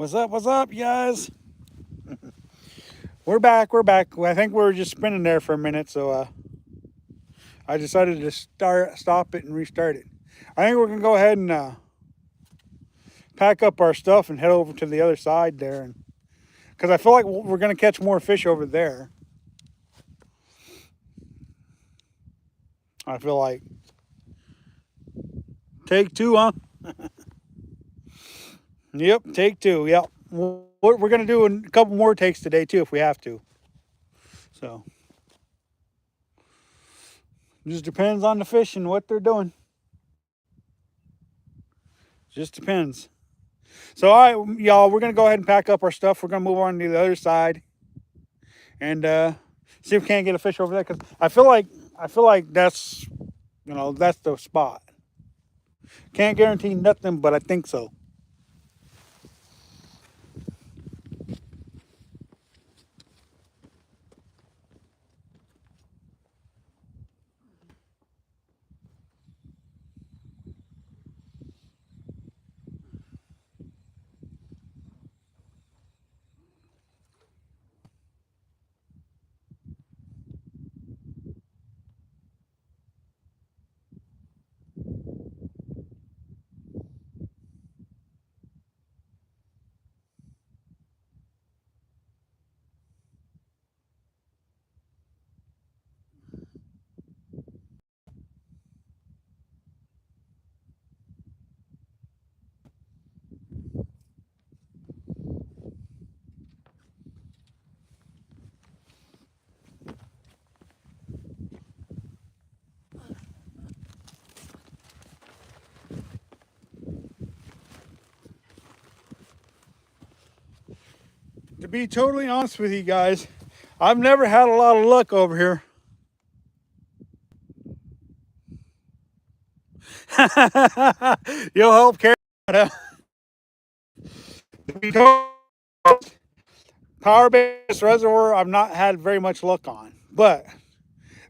What's up, you guys? We're back. I think we were just spinning there for a minute, so I decided to stop it and restart it. I think we're gonna go ahead and pack up our stuff and head over to the other side there, and because I feel like we're gonna catch more fish over there. I feel like take two, huh? Yep, take two. Yep. We're gonna do a couple more takes today too if we have to. So it just depends on the fish and what they're doing. Just depends. So, all right, y'all, we're gonna go ahead and pack up our stuff. We're gonna move on to the other side and see if we can't get a fish over there. Cause I feel like that's the spot. Can't guarantee nothing, but I think so. To be totally honest with you guys, I've never had a lot of luck over here. You'll help carry that. To be totally honest, power-based reservoir, I've not had very much luck on. But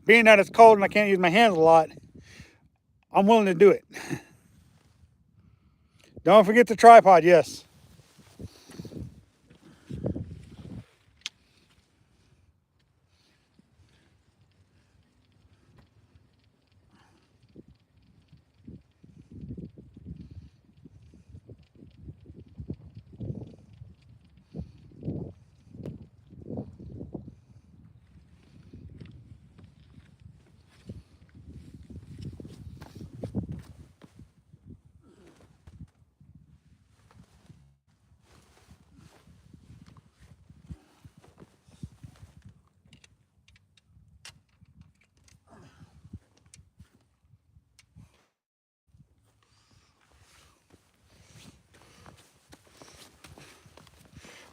being that it's cold and I can't use my hands a lot, I'm willing to do it. Don't forget the tripod, yes.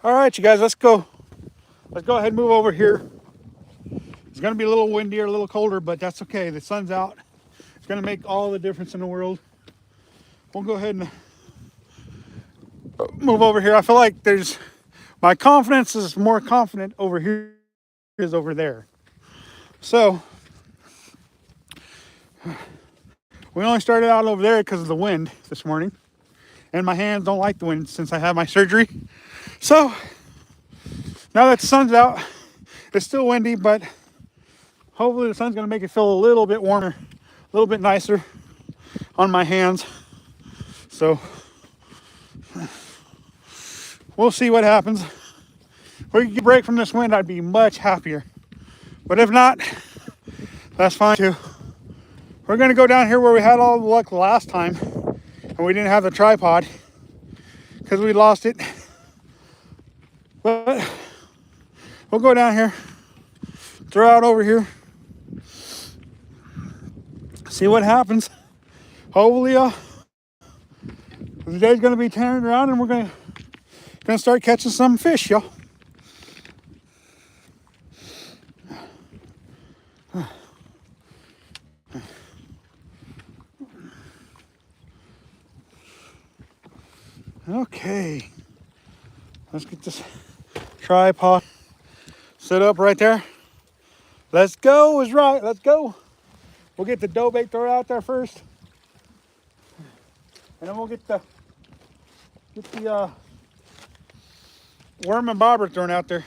All right, you guys, let's go. Let's go ahead and move over here. It's gonna be a little windier, a little colder, but that's okay. The sun's out. It's gonna make all the difference in the world. We'll go ahead and move over here. I feel like my confidence is more confident over here is over there. So we only started out over there because of the wind this morning. And my hands don't like the wind since I had my surgery. So now that the sun's out, it's still windy, but hopefully the sun's gonna make it feel a little bit warmer, a little bit nicer on my hands. So we'll see what happens. If we could get a break from this wind, I'd be much happier. But if not, that's fine too. We're gonna go down here where we had all the luck last time and we didn't have the tripod because we lost it. But we'll go down here, throw out over here, see what happens. Hopefully the day's gonna be turning around and we're gonna start catching some fish, y'all. Okay, let's get this tripod set up right there. Let's go is right, let's go. We'll get the dough bait throw out there first. And then we'll get the worm and bobber thrown out there.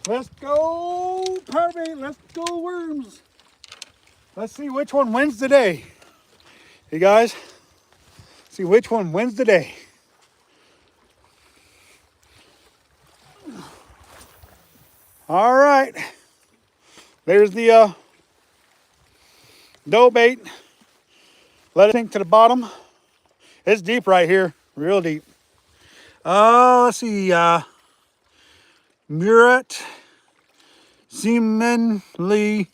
Let's go, Prineville. Let's go, worms. Let's see which one wins today. Hey guys, see which one wins today. All right, there's the dough bait. Let it sink to the bottom. It's deep right here, real deep. Let's see, Murat Seamanly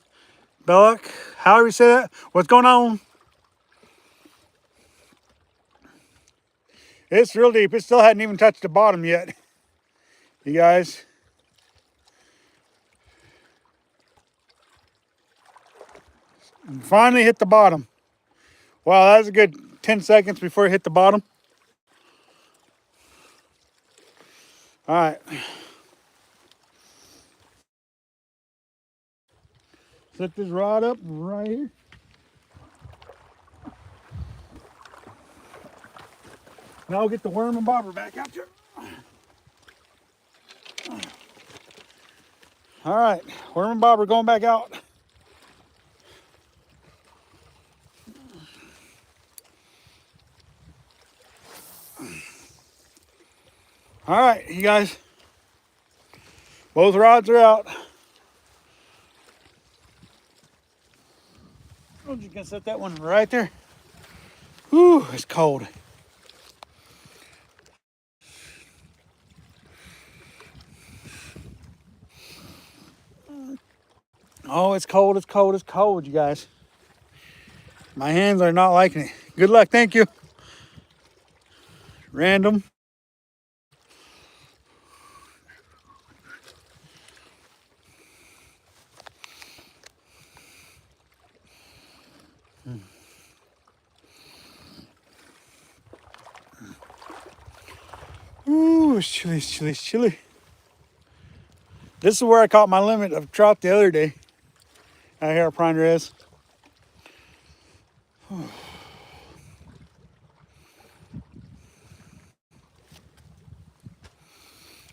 Belloc. However you say that. What's going on? It's real deep. It still hadn't even touched the bottom yet. You guys. Finally hit the bottom. Wow, that was a good 10 seconds before it hit the bottom. All right. Set this rod up right here. Now I'll get the worm and bobber back out here. All right, worm and bobber going back out. All right, you guys. Both rods are out. I'm just gonna set that one right there. Whew, it's cold. Oh, it's cold, it's cold, it's cold, you guys. My hands are not liking it. Good luck, thank you. Random. Ooh, it's chilly, it's chilly, it's chilly. This is where I caught my limit of trout the other day. Out here at Prineville.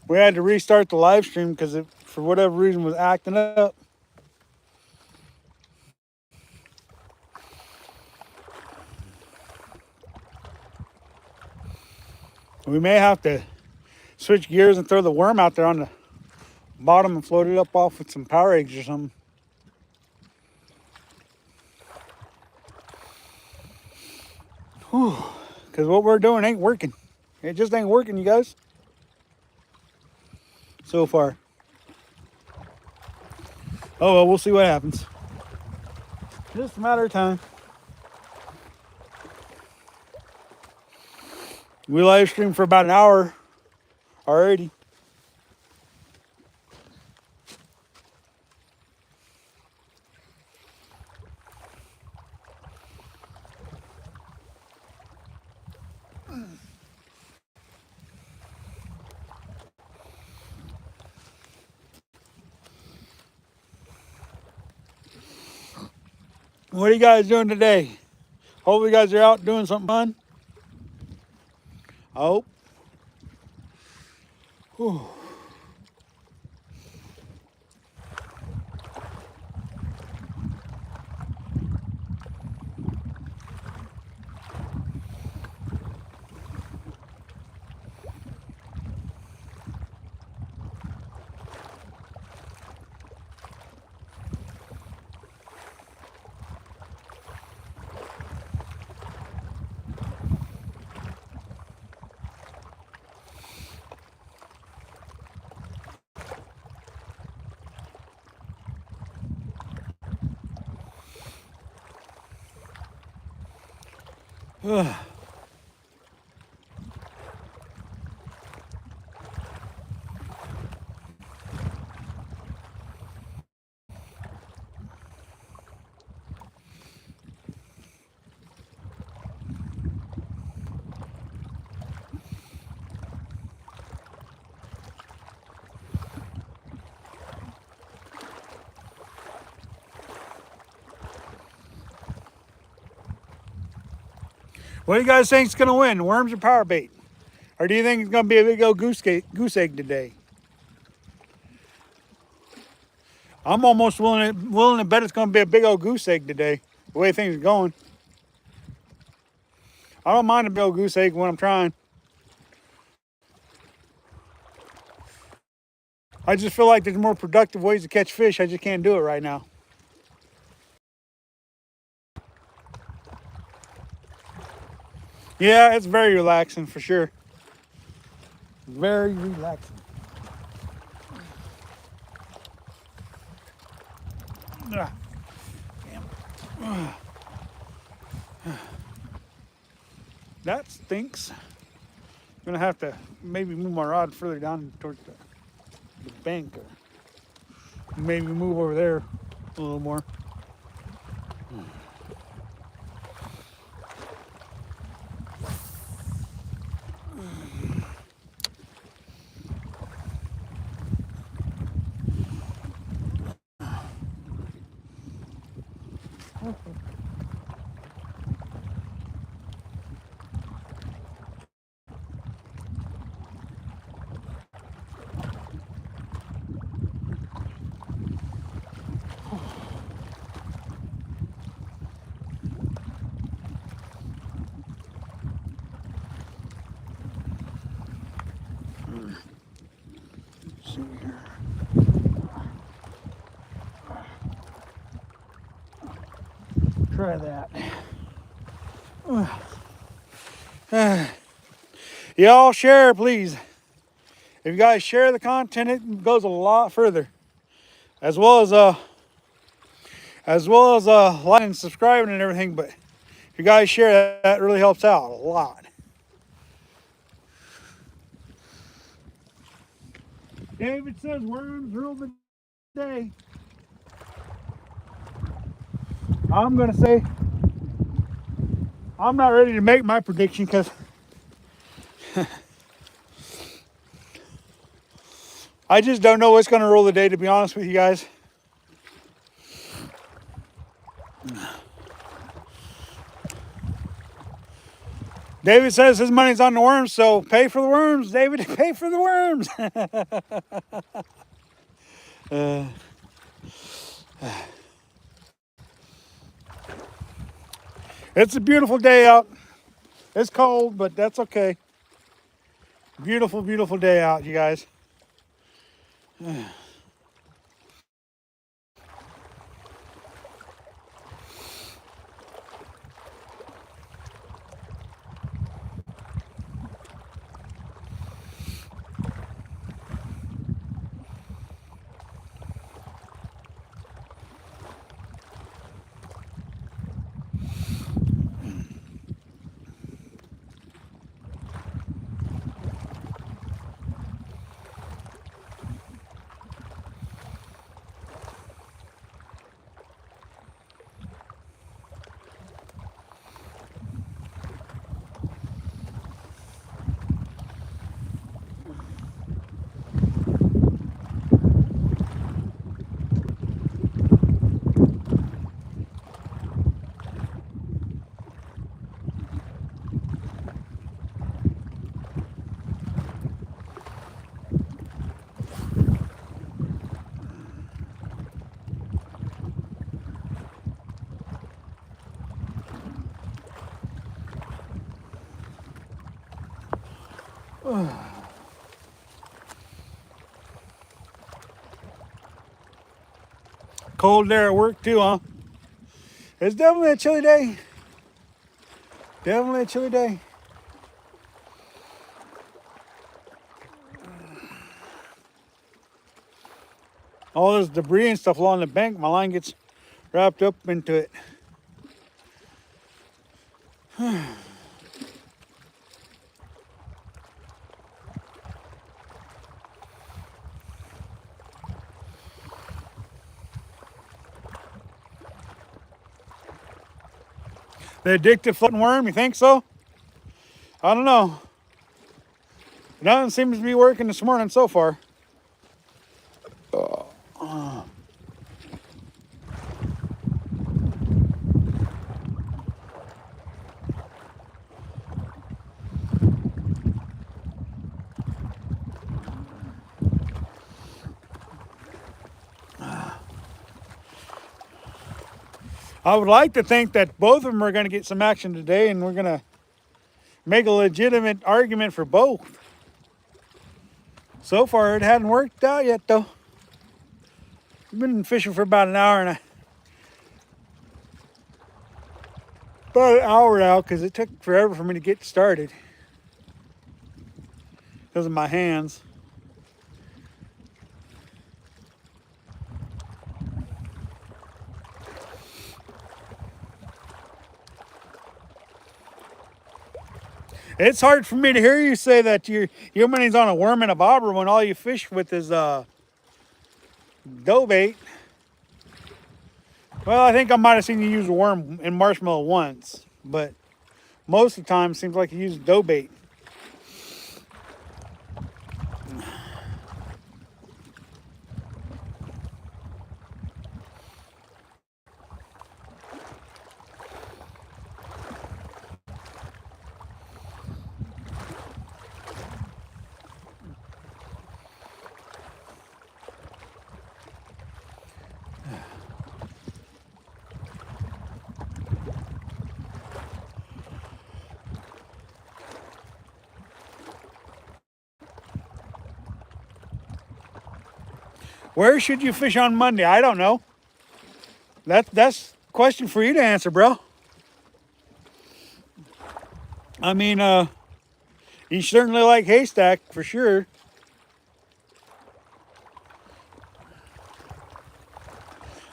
We had to restart the live stream because it, for whatever reason, was acting up. We may have to switch gears and throw the worm out there on the bottom and float it up off with some power eggs or something. Whew. Because what we're doing ain't working. It just ain't working, you guys. So far. Oh well, we'll see what happens. Just a matter of time. We live streamed for about an hour already. What are you guys doing today? Hope you guys are out doing something fun. I hope. Whew. What do you guys think's gonna win, worms or power bait? Or do you think it's going to be a big old goose egg today? I'm almost willing to bet it's going to be a big old goose egg today, the way things are going. I don't mind a big old goose egg when I'm trying. I just feel like there's more productive ways to catch fish. I just can't do it right now. Yeah, it's very relaxing for sure. Very relaxing. Ah, damn. That stinks. I'm gonna have to maybe move my rod further down towards the bank, or maybe move over there a little more. Let's see here. Try that. Y'all share, please. If you guys share the content, it goes a lot further. As well as liking and subscribing and everything. But if you guys share, that really helps out a lot. David says worms rule the day. I'm gonna say I'm not ready to make my prediction because I just don't know what's gonna rule the day, to be honest with you guys. David says his money's on the worms, so pay for the worms, David. Pay for the worms. It's a beautiful day out. It's cold, but that's okay. Beautiful, beautiful day out, you guys. Cold there at work too, huh? It's definitely a chilly day. Definitely a chilly day. All this debris and stuff along the bank, my line gets wrapped up into it. The addictive floating worm, you think so? I don't know. Nothing seems to be working this morning so far. I would like to think that both of them are going to get some action today, and we're going to make a legitimate argument for both. So far, it hadn't worked out yet, though. We've been fishing for about an hour now, because it took forever for me to get started because of my hands. It's hard for me to hear you say that your money's on a worm and a bobber when all you fish with is dough bait. Well, I think I might have seen you use a worm in marshmallow once, but most of the time it seems like you use dough bait. Where should you fish on Monday? I don't know. That's a question for you to answer, bro. I mean, you certainly like haystack for sure.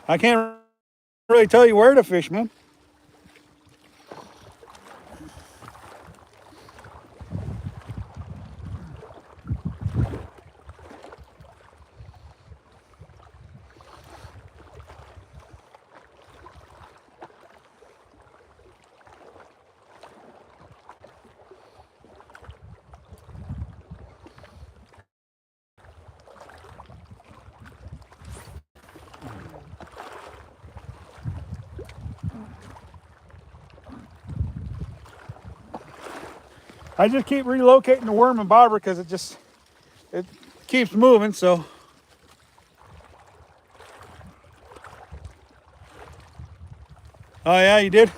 I can't really tell you where to fish, man. I just keep relocating the worm and bobber because it keeps moving, so. Oh yeah, you did?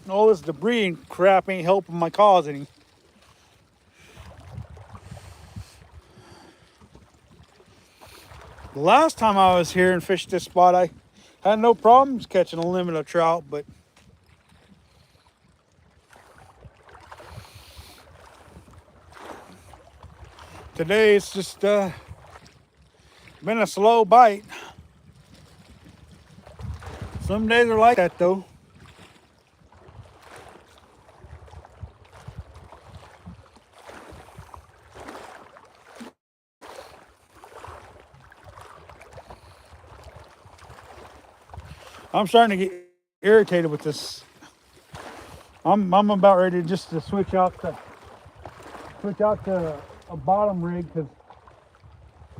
All this debris and crap ain't helping my cause any. The last time I was here and fished this spot, I had no problems catching a limit of trout, but today it's just been a slow bite. Some days are like that though. I'm starting to get irritated with this. I'm about ready just to switch out to a bottom rig because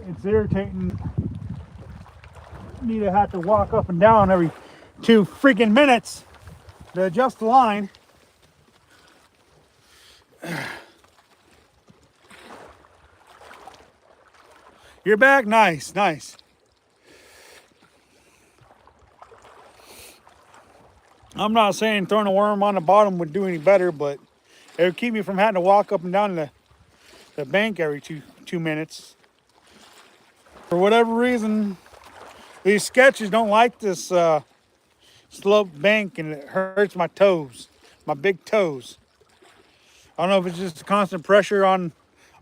it's irritating me to have to walk up and down every 2 freaking minutes to adjust the line. You're back? Nice, nice. I'm not saying throwing a worm on the bottom would do any better, but it would keep me from having to walk up and down the bank every two minutes. For whatever reason, these sketches don't like this sloped bank, and it hurts my toes, my big toes. I don't know if it's just the constant pressure on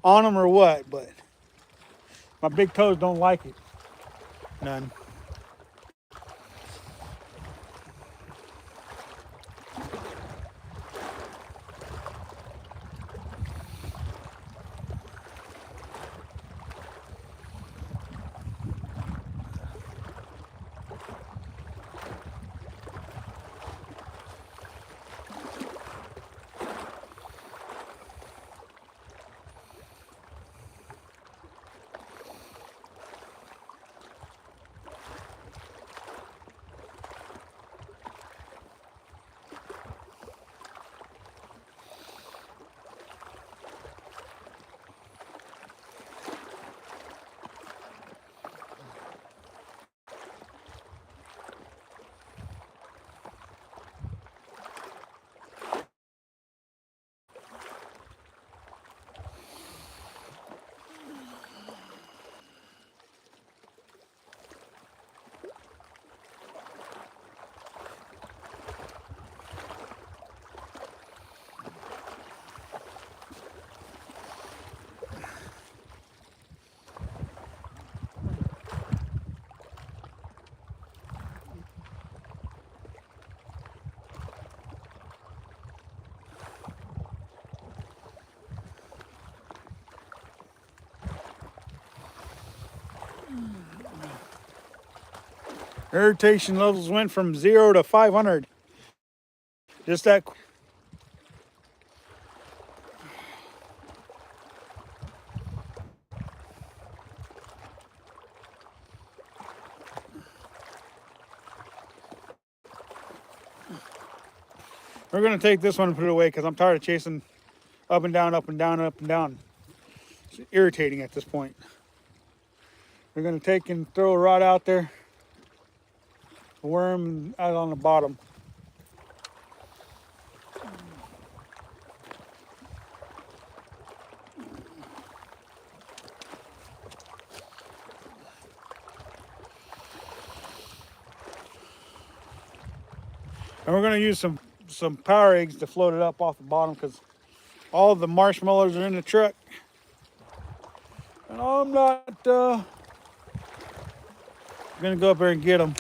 them or what, but my big toes don't like it. None. Irritation levels went from 0 to 500. Just that. We're going to take this one and put it away because I'm tired of chasing up and down, up and down, up and down. It's irritating at this point. We're going to take and throw a rod out there, a worm out on the bottom. And we're going to use some power eggs to float it up off the bottom because all the marshmallows are in the truck. And I'm not going to go up there and get them.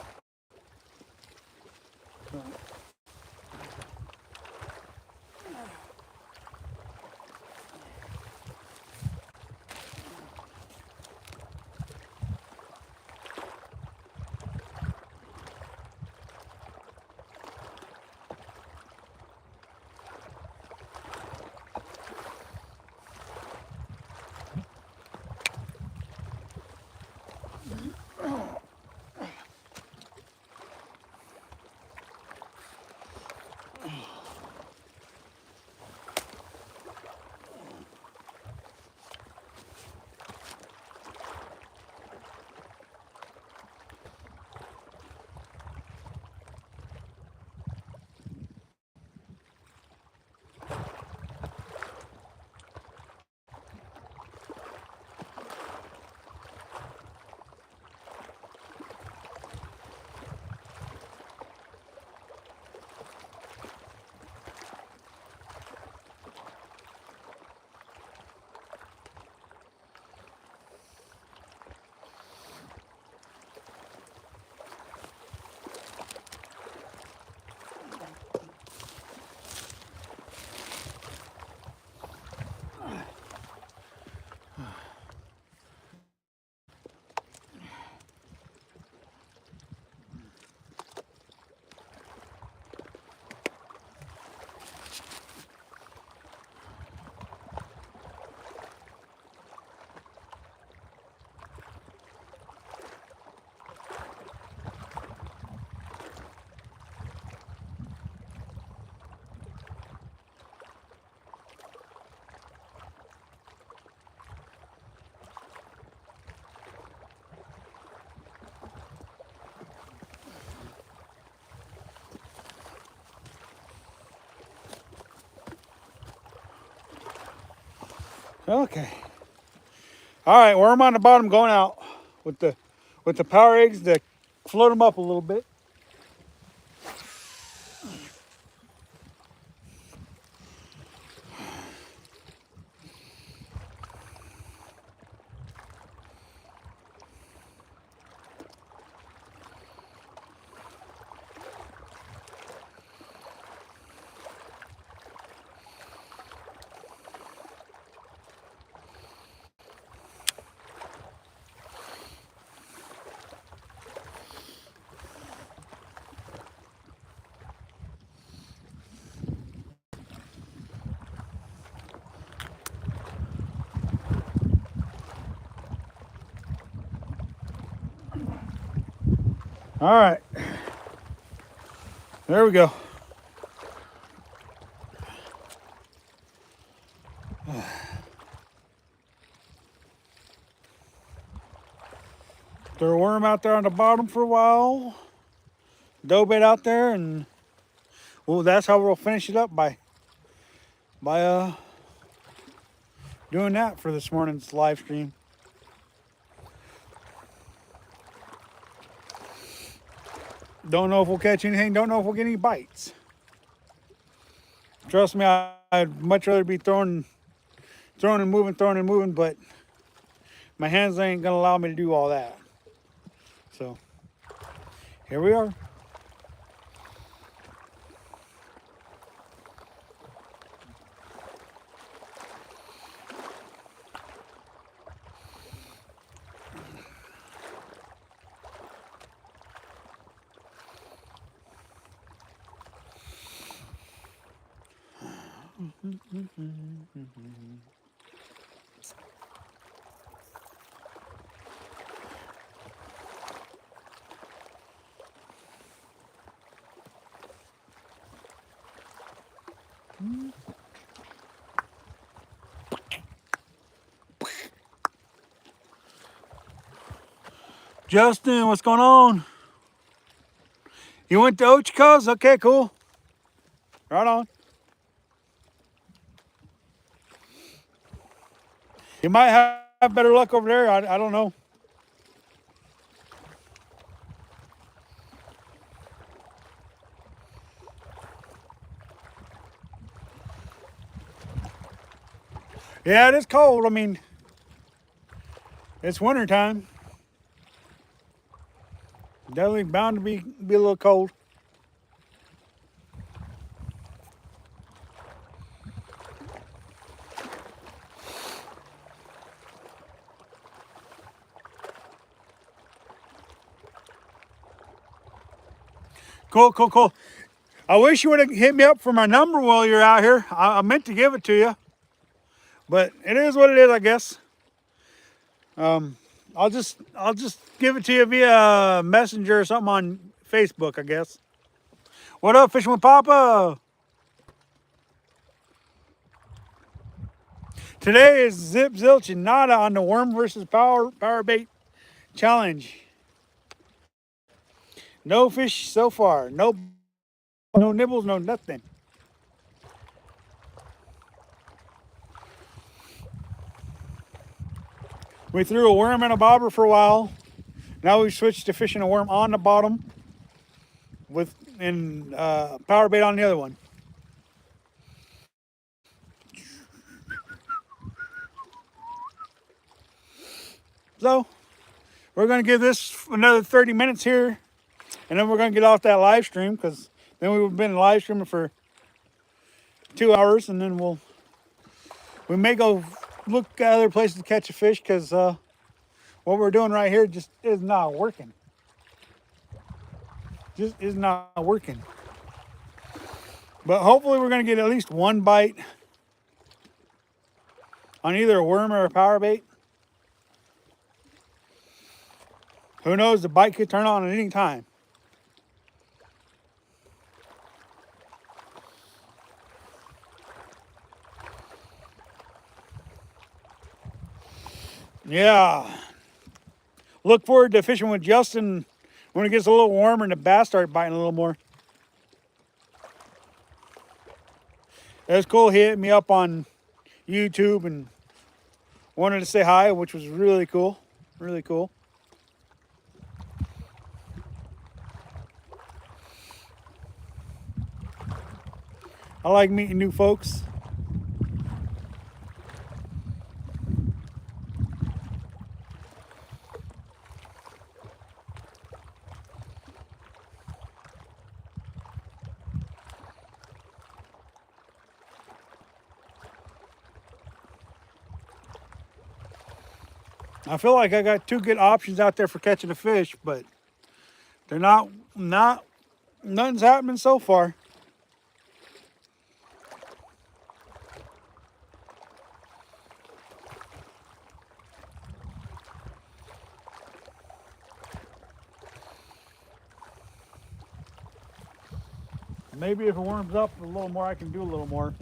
Okay. All right, worm on the bottom going out with the power eggs to float them up a little bit. All right. There we go. Throw a worm out there on the bottom for a while. Dough bait out there, and well, that's how we'll finish it up by doing that for this morning's live stream. Don't know if we'll catch anything. Don't know if we'll get any bites. Trust me, I'd much rather be throwing and moving, but my hands ain't gonna allow me to do all that. So here we are. Justin, what's going on? You went to Ochiko's? Okay, cool. Right on. You might have better luck over there. I don't know. Yeah, it is cold. I mean, it's winter time. Definitely bound to be a little cold. Cool, cool, cool. I wish you would have hit me up for my number while you're out here. I meant to give it to you, but it is what it is, I guess. I'll just give it to you via Messenger or something on Facebook, I guess. What up, Fishing with Papa? Today is Zip Zilch and Nada on the worm versus power bait challenge. No fish so far. No nibbles, no nothing. We threw a worm and a bobber for a while. Now we've switched to fishing a worm on the bottom and power bait on the other one. So we're going to give this another 30 minutes here, and then we're going to get off that live stream, because then we've been live streaming for 2 hours, and then we may go look at other places to catch a fish, because what we're doing right here just is not working. Just is not working. But hopefully we're going to get at least one bite on either a worm or a power bait. Who knows, the bite could turn on at any time. Yeah. Look forward to fishing with Justin when it gets a little warmer and the bass start biting a little more. It was cool. He hit me up on YouTube and wanted to say hi, which was really cool. Really cool. I like meeting new folks. I feel like I got two good options out there for catching a fish, but they're nothing's happening so far. Maybe if it warms up a little more, I can do a little more.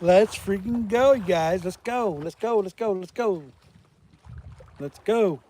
Let's freaking go, you guys. Let's go. Let's go. Let's go. Let's go. Let's go.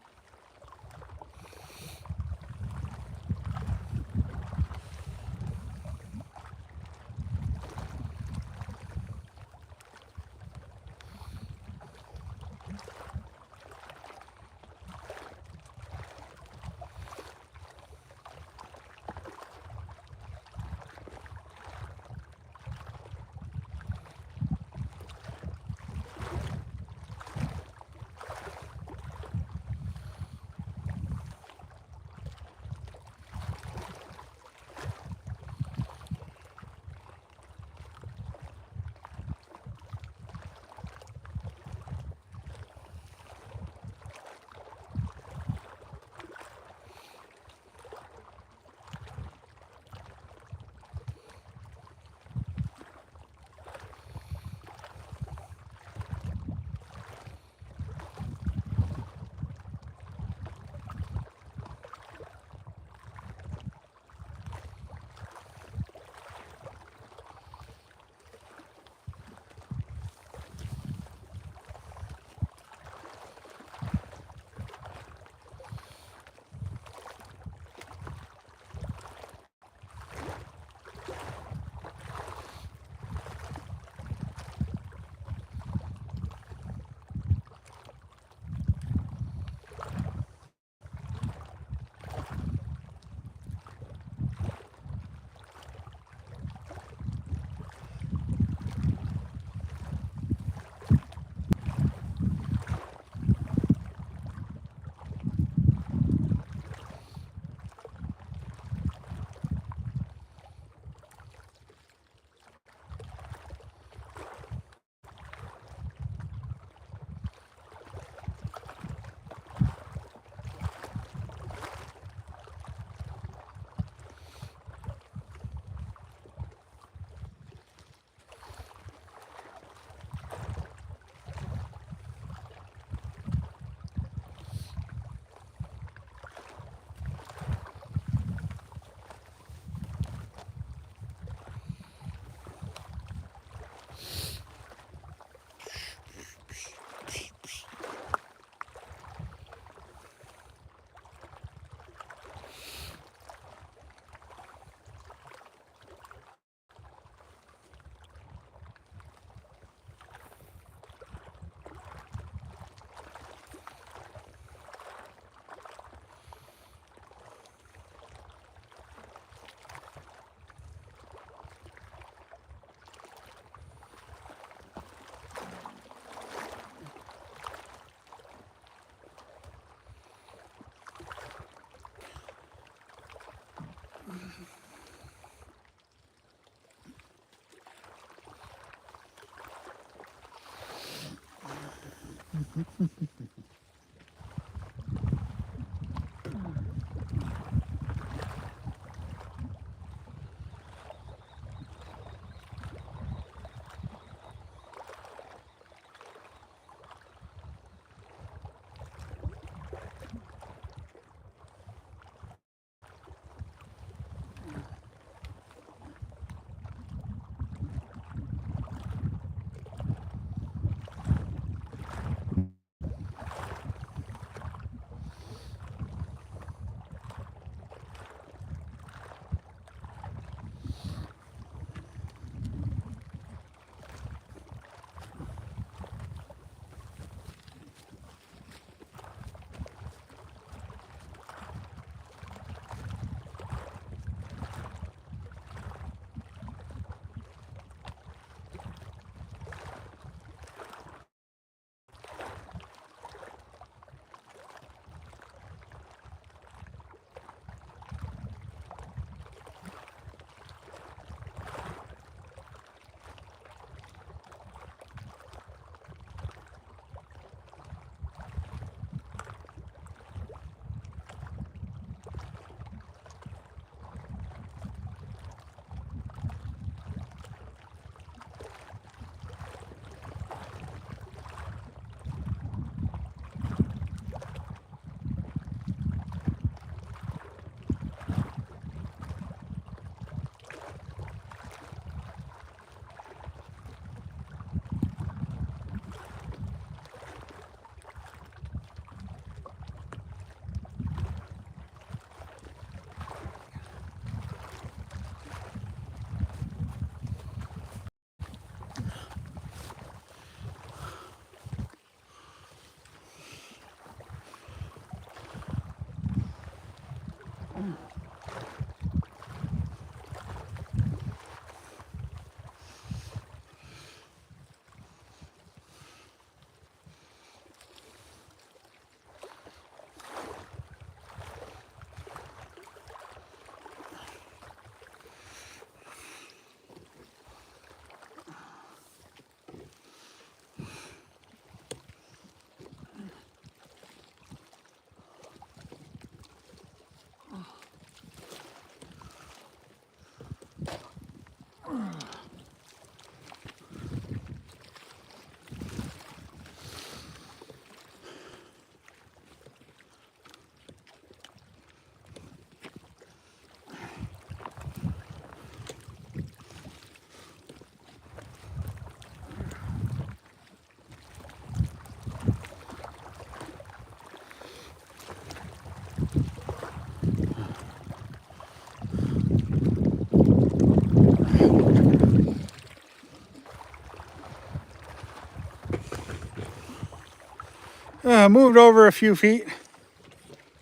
Moved over a few feet.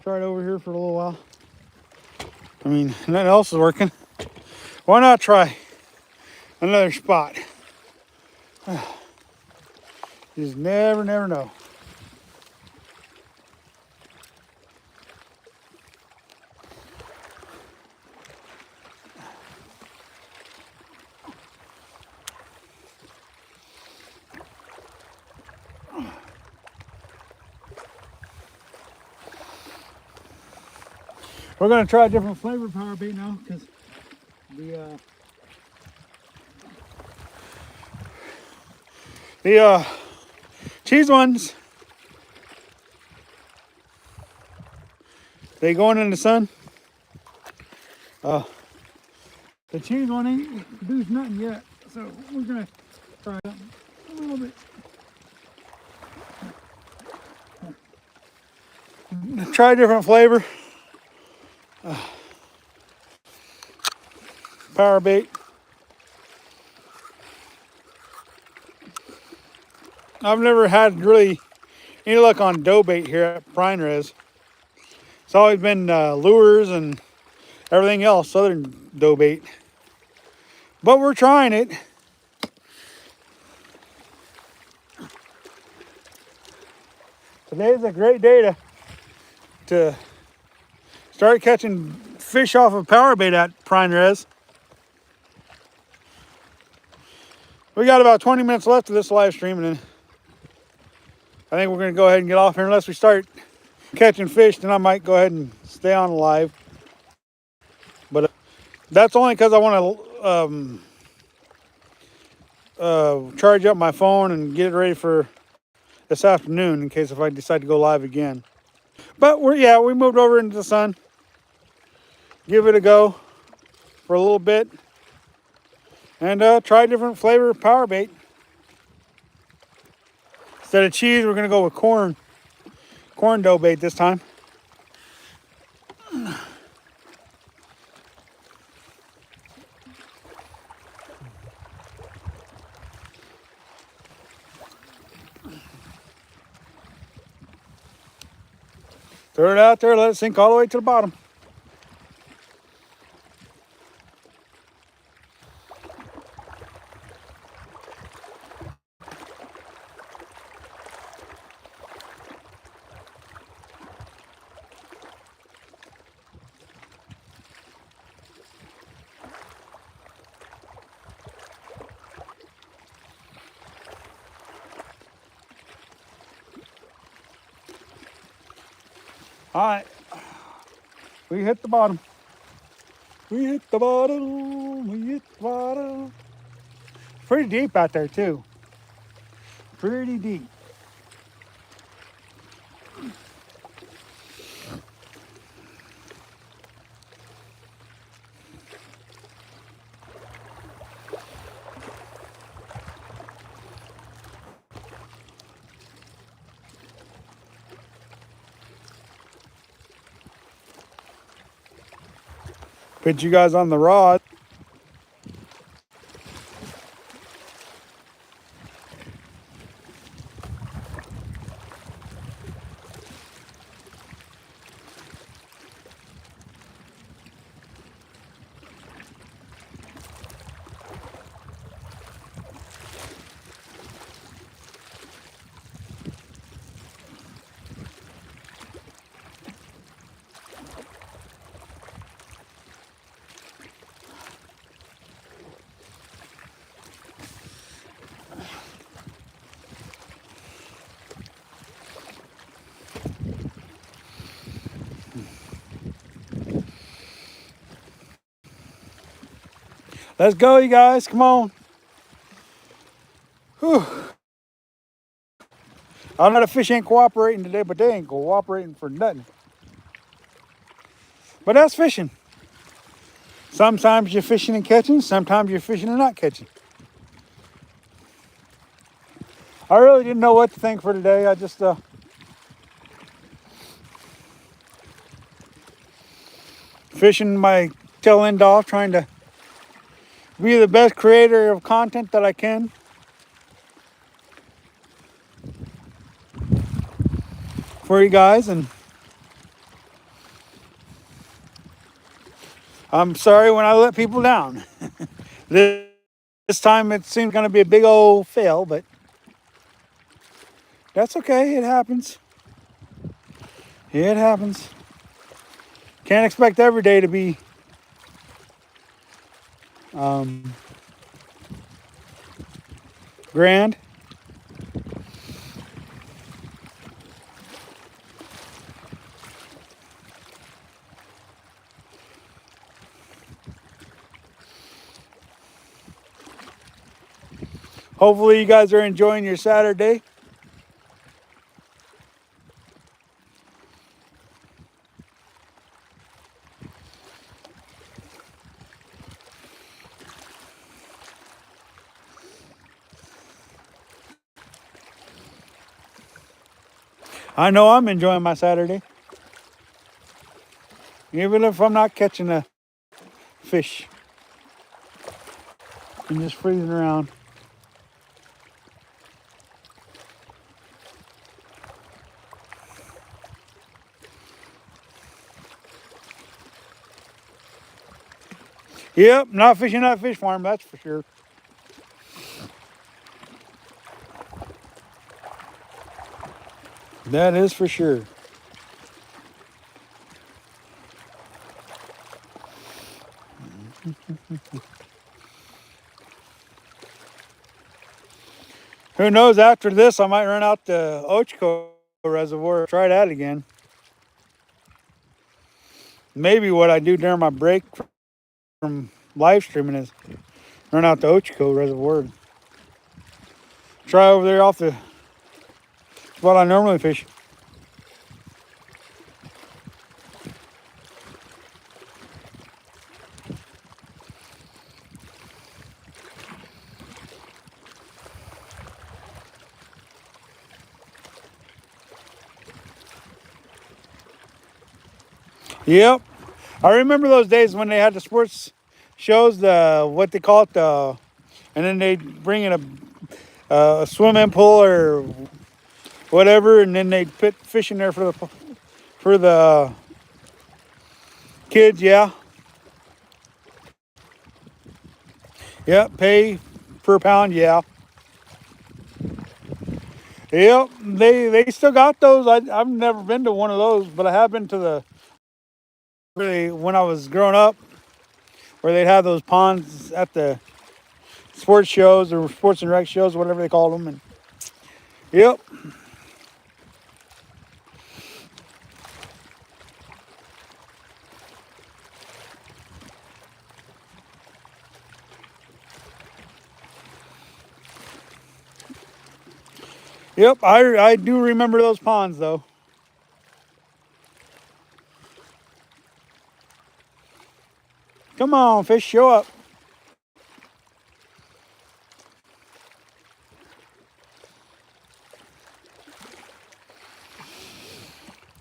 Tried over here for a little while. I mean, nothing else is working. Why not try another spot? You just never know. We're gonna try a different flavor power bait now because the cheese ones, they going in the sun. The cheese one ain't doing nothing yet, so we're gonna try it a little bit. Try a different flavor. Power bait. I've never had really any luck on dough bait here at Prineville. It's always been lures and everything else other than dough bait. But we're trying it. Today's a great day to start catching fish off of power bait at Prineville. We got about 20 minutes left of this live stream, and then I think we're going to go ahead and get off here unless we start catching fish. Then I might go ahead and stay on live. But that's only because I want to charge up my phone and get it ready for this afternoon in case if I decide to go live again. But we moved over into the sun. Give it a go for a little bit. And try different flavor power bait. Instead of cheese, we're going to go with corn dough bait this time. Throw it out there, let it sink all the way to the bottom. All right, we hit the bottom. We hit the bottom. We hit the bottom. Pretty deep out there too. Pretty deep. Put you guys on the rod. Let's go, you guys. Come on. Whew. I know the fish ain't cooperating today, but they ain't cooperating for nothing. But that's fishing. Sometimes you're fishing and catching. Sometimes you're fishing and not catching. I really didn't know what to think for today. I just fishing my tail end off, trying to be the best creator of content that I can for you guys. And I'm sorry when I let people down. This time it seems going to be a big old fail, but that's okay. It happens. It happens. Can't expect every day to be grand. Hopefully you guys are enjoying your Saturday. I know I'm enjoying my Saturday. Even if I'm not catching a fish. I'm just freezing around. Yep, not fishing that fish farm, that's for sure. That is for sure. Who knows, after this, I might run out the Ochco reservoir, try that again. Maybe what I do during my break from live streaming is run out the Ochco reservoir. Try over there off the spot I normally fish. Yep. I remember those days when they had the sports shows, the what they call it, and then they'd bring in a swimming pool or whatever, and then they'd put fish in there for the kids. Yeah. Yep. Pay per pound. Yeah. Yep. They still got those. I've never been to one of those, but I have been to the when I was growing up, where they'd have those ponds at the sports shows or sports and rec shows, whatever they called them. And yep. Yep, I do remember those ponds though. Come on, fish, show up.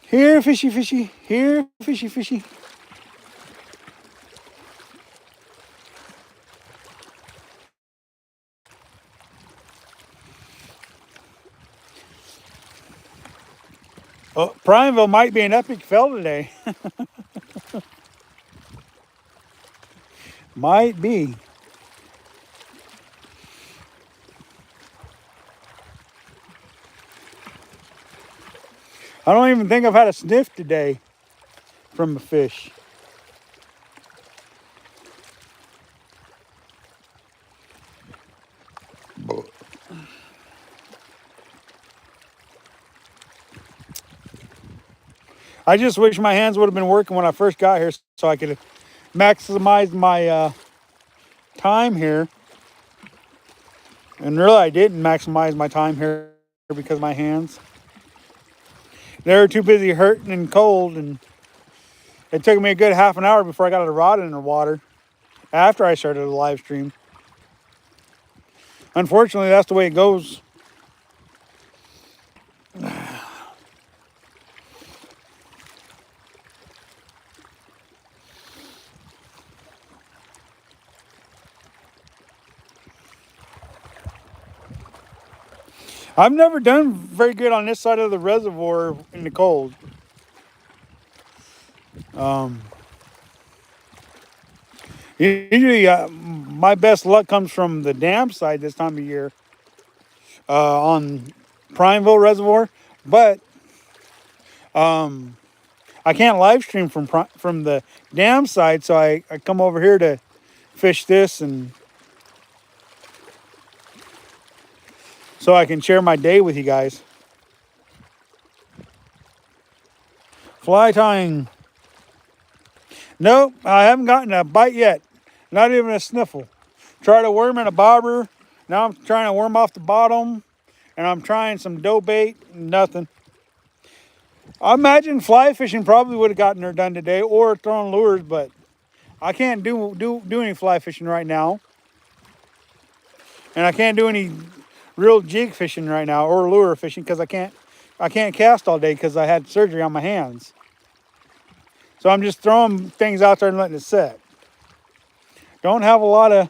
Here, fishy, fishy. Here, fishy, fishy. Oh, Prineville might be an epic fail today. Might be. I don't even think I've had a sniff today from a fish. I just wish my hands would have been working when I first got here so I could maximize my time here. And really, I didn't maximize my time here because of my hands. They were too busy hurting and cold, and it took me a good half an hour before I got a rod in the water after I started the live stream. Unfortunately, that's the way it goes. I've never done very good on this side of the reservoir in the cold. Usually, my best luck comes from the dam side this time of year on Prineville Reservoir, but I can't live stream from the dam side, so I come over here to fish this, and so I can share my day with you guys. Fly tying. Nope, I haven't gotten a bite yet. Not even a sniffle. Tried a worm and a bobber. Now I'm trying to worm off the bottom. And I'm trying some dough bait. Nothing. I imagine fly fishing probably would have gotten her done today, or throwing lures, but I can't do any fly fishing right now. And I can't do any real jig fishing right now, or lure fishing, because I can't cast all day because I had surgery on my hands. So I'm just throwing things out there and letting it set. Don't have a lot of...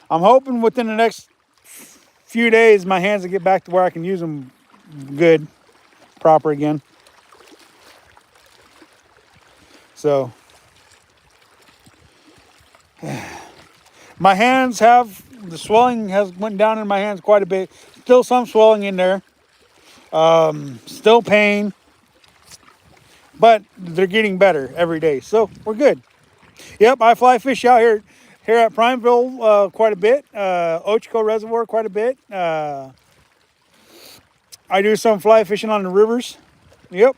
I'm hoping within the next few days my hands will get back to where I can use them good, proper again. So my hands the swelling has went down in my hands quite a bit. Still some swelling in there. Still pain. But they're getting better every day. So we're good. Yep, I fly fish out here. here at Prineville quite a bit. Ocho Reservoir quite a bit. I do some fly fishing on the rivers. Yep,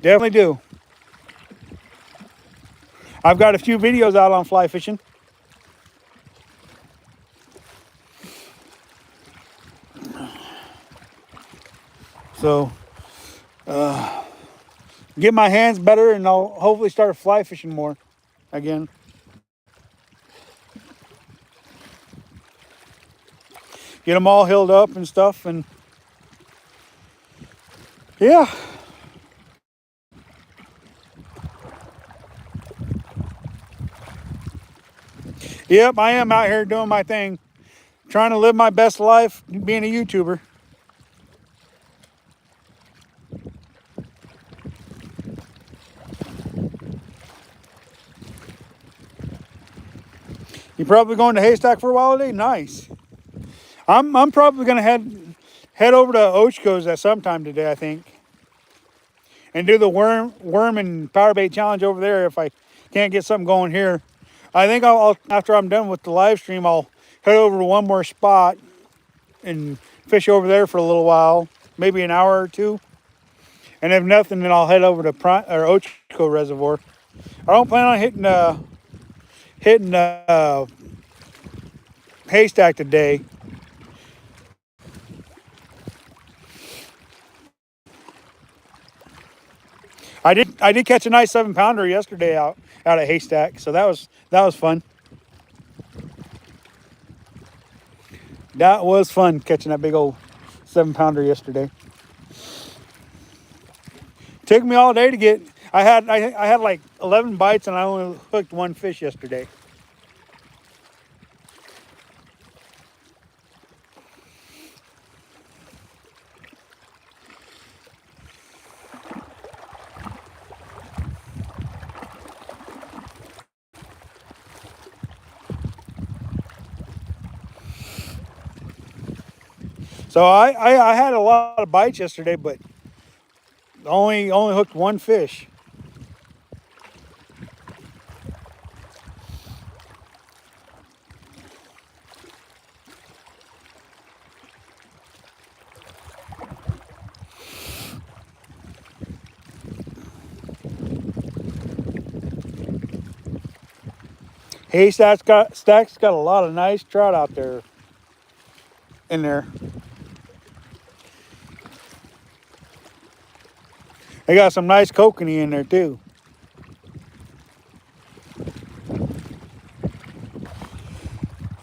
definitely do. I've got a few videos out on fly fishing. So, get my hands better and I'll hopefully start fly fishing more again. Get them all healed up and stuff, and yeah. Yep, I am out here doing my thing, trying to live my best life being a YouTuber. You probably going to Haystack for a while today? Nice. I'm probably gonna head over to Ochko's at some time today, I think, and do the worm and power bait challenge over there if I can't get something going here. I think I'll after I'm done with the live stream, I'll head over to one more spot and fish over there for a little while, maybe an hour or two. And if nothing, then I'll head over to Ochko Reservoir. I don't plan on hitting Haystack today. I did catch a nice 7-pounder yesterday out at Haystack, so that was fun. That was fun catching that big old 7-pounder yesterday. Took me all day to get. I had like 11 bites and I only hooked one fish yesterday. So I had a lot of bites yesterday, but only hooked one fish. Haystack's got a lot of nice trout out there. In there, they got some nice kokanee in there too.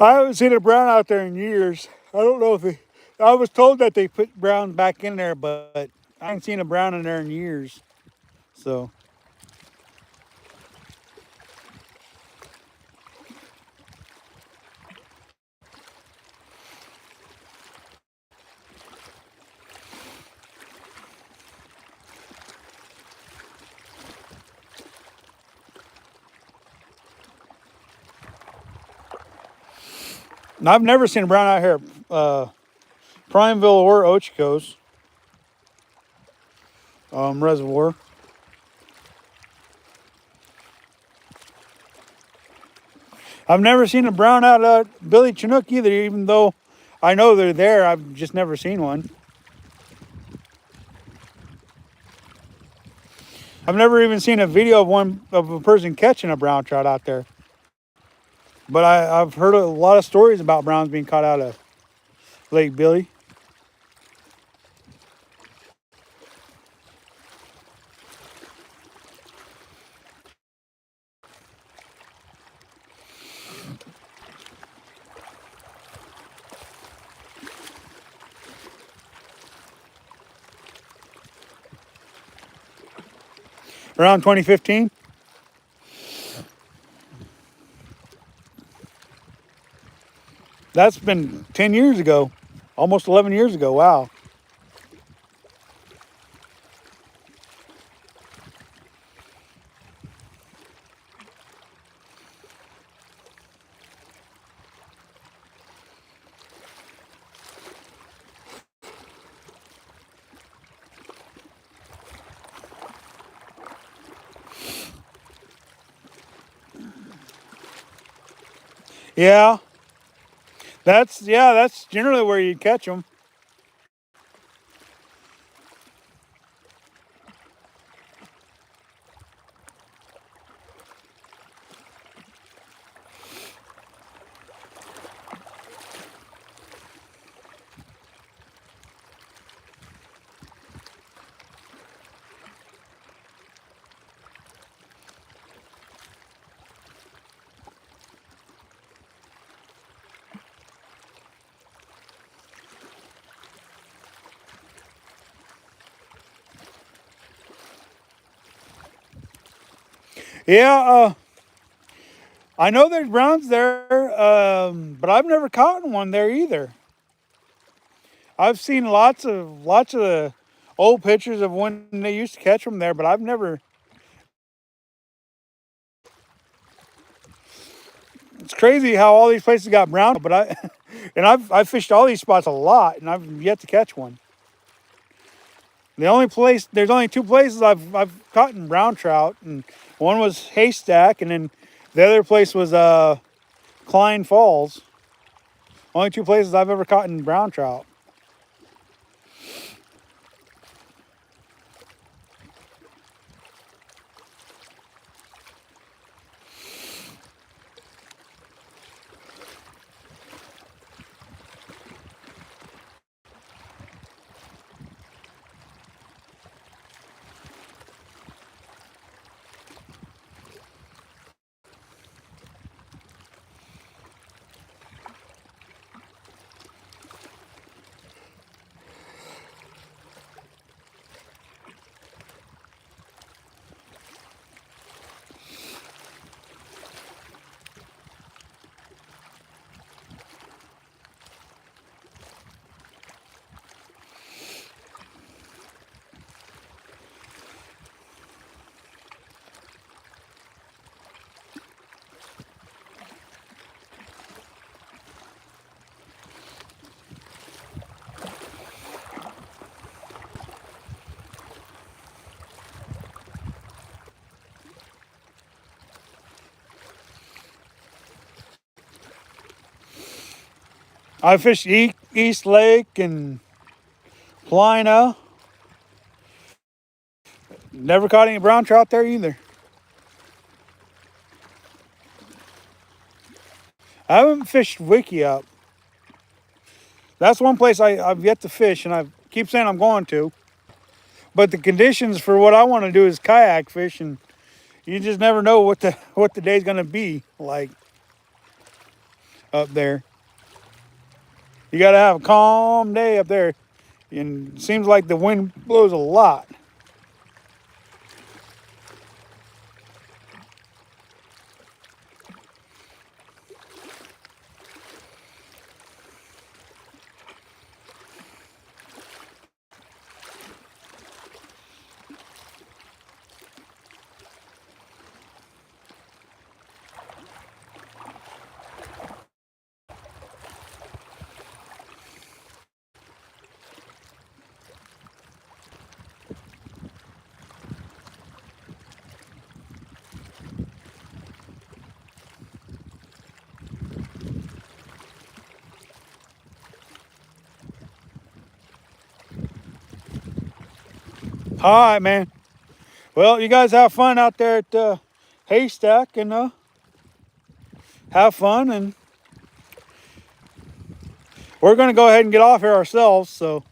I haven't seen a brown out there in years. I don't know if they. I was told that they put brown back in there, but I haven't seen a brown in there in years. So. And I've never seen a brown out here, Prineville or Ochiko's reservoir. I've never seen a brown out at Billy Chinook either, even though I know they're there. I've just never seen one. I've never even seen a video of a person catching a brown trout out there. But I've heard a lot of stories about browns being caught out of Lake Billy. Around 2015. That's been 10 years ago, almost 11 years ago. Wow. Yeah, that's generally where you catch them. Yeah, I know there's browns there, but I've never caught one there either. I've seen lots of the old pictures of when they used to catch them there, but I've never. It's crazy how all these places got brown, but I've fished all these spots a lot, and I've yet to catch one. There's only two places I've caught in brown trout, and one was Haystack, and then the other place was Klein Falls. Only two places I've ever caught in brown trout. I fished East Lake and Plina. Never caught any brown trout there either. I haven't fished Wiki up. That's one place I've yet to fish, and I keep saying I'm going to. But the conditions for what I want to do is kayak fish, and you just never know what the day's gonna be like up there. You gotta have a calm day up there, and it seems like the wind blows a lot. All right, man. Well, you guys have fun out there at Haystack, and have fun, and we're gonna go ahead and get off here ourselves. So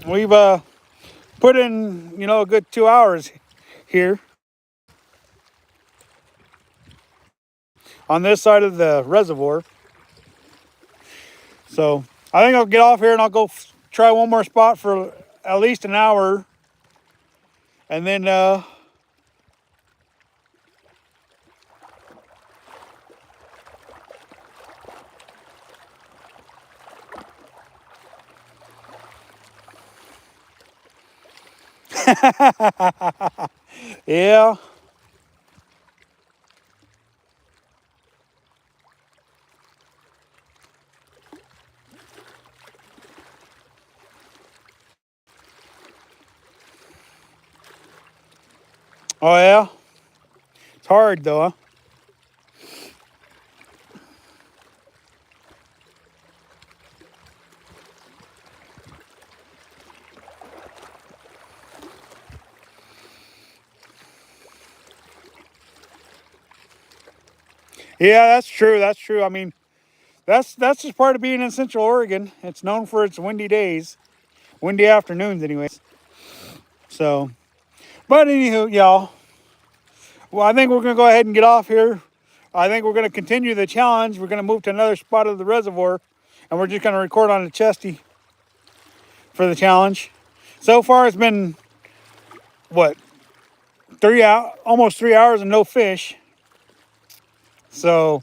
we've put in, a good 2 hours here on this side of the reservoir. So I think I'll get off here and I'll go try one more spot for at least an hour, and then yeah. Oh yeah. It's hard though, huh? Yeah, that's true. That's true. I mean, that's just part of being in Central Oregon. It's known for its windy days, windy afternoons, anyways. So, but anywho, y'all. Well, I think we're gonna go ahead and get off here. I think we're gonna continue the challenge. We're gonna move to another spot of the reservoir, and we're just gonna record on the chesty for the challenge. So far, it's been what, almost 3 hours and no fish. So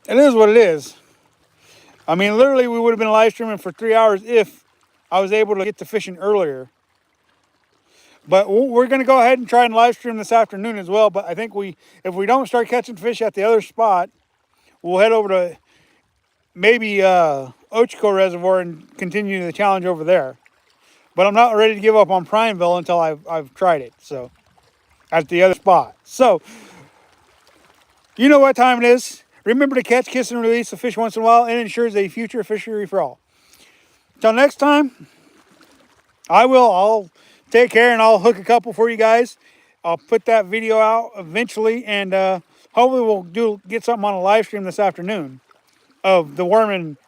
it is what it is. I mean, literally, we would have been live streaming for 3 hours if I was able to get to fishing earlier. But we're going to go ahead and try and live stream this afternoon as well. But I think if we don't start catching fish at the other spot, we'll head over to maybe Ochco Reservoir and continue the challenge over there. But I'm not ready to give up on Prineville until I've tried it. So at the other spot. So you know what time it is. Remember to catch, kiss, and release the fish once in a while. It ensures a future fishery for all. Until next time, I'll take care and I'll hook a couple for you guys. I'll put that video out eventually, and hopefully we'll get something on a live stream this afternoon of the worm and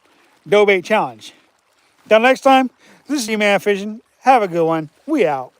dough bait challenge. Until next time, this is E-Man Fishing. Have a good one. We out.